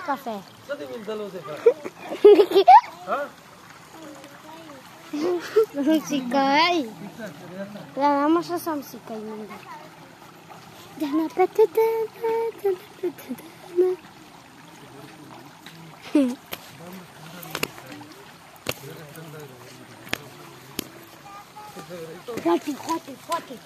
café. Sikai. La vamos a sam sikai manda. Dana patata. Хватит.